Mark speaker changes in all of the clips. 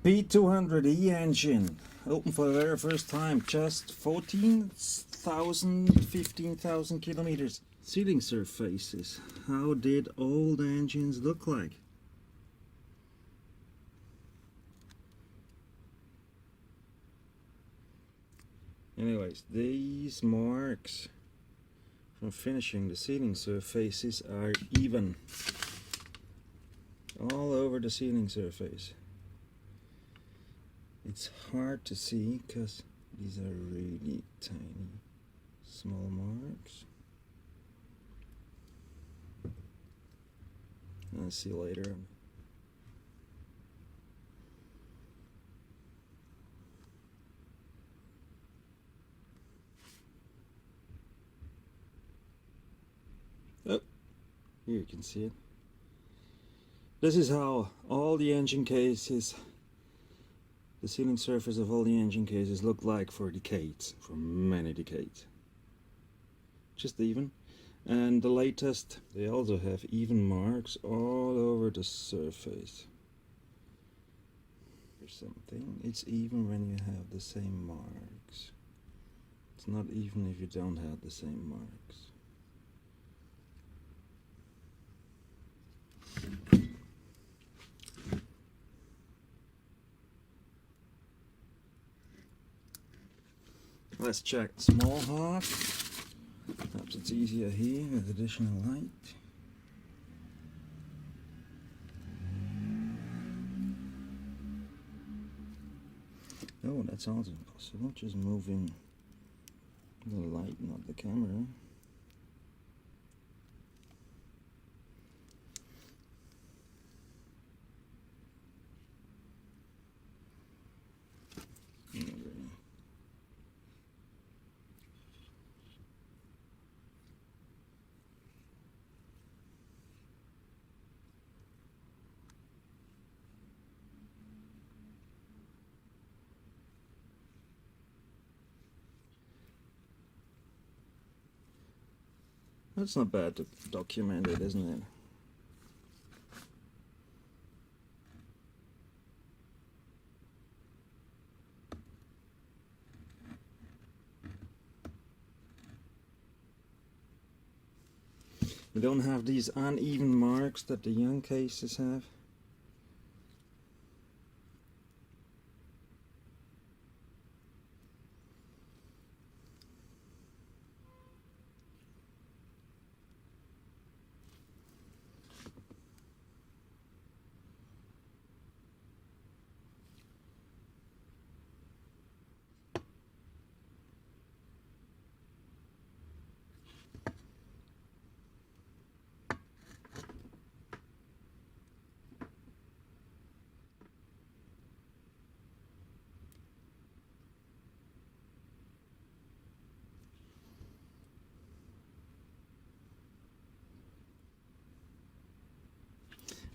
Speaker 1: p200e engine, open for the very first time, just 14,000, 15,000 kilometers. Sealing surfaces, how did old engines look like? Anyways, these marks from finishing the sealing surfaces are even all over the sealing surface. It's hard to see because these are really tiny, small marks. I'll see you later. Oh, here you can see it. This is how all the engine cases, the sealing surface of all the engine cases look like for decades, for many decades. Just even. And the latest, they also have even marks all over the surface. Here's something, it's even when you have the same marks. It's not even if you don't have the same marks. Let's check small half. Perhaps it's easier here with additional light. Oh, that's also possible, just moving the light, not the camera. That's not bad to document it, isn't it? We don't have these uneven marks that the young cases have.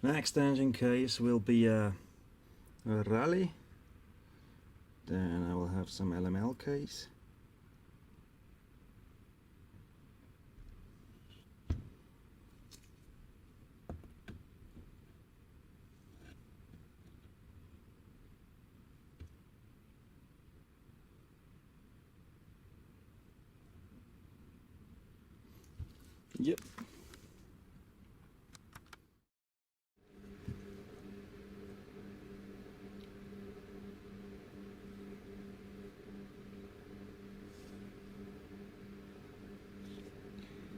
Speaker 1: Next engine case will be a rally. Then I will have some LML case. Yep.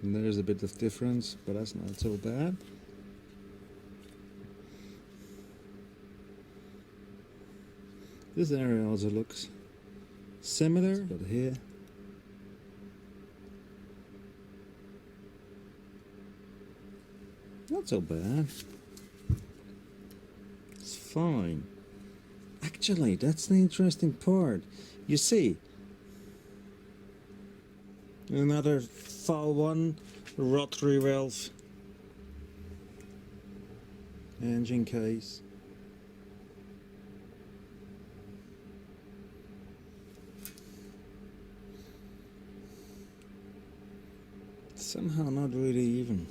Speaker 1: And there's a bit of difference, but that's not so bad. This area also looks similar, but here not so bad. It's fine. Actually, that's the interesting part. You see, another FAL 1 rotary valve engine case. Somehow not really even.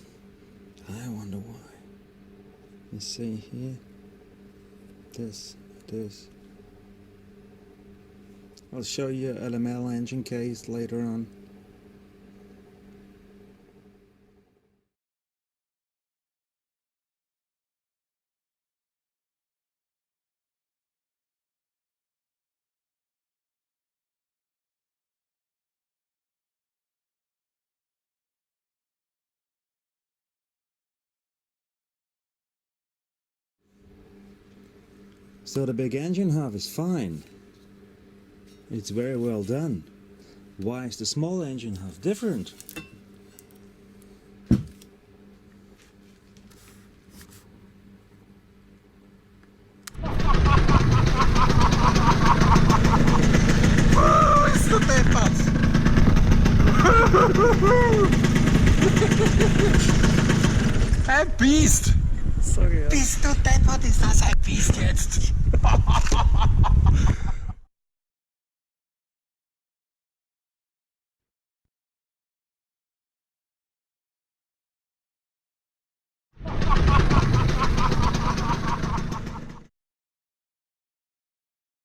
Speaker 1: I wonder why. You see here, this this. I'll show you LML engine case later on. So the big engine hub is fine. It's very well done. Why is the small engine hub different?
Speaker 2: Bist du deppert? Ein Biest!
Speaker 1: Sorry.
Speaker 2: Bist du deppert? Ist das ein Biest jetzt?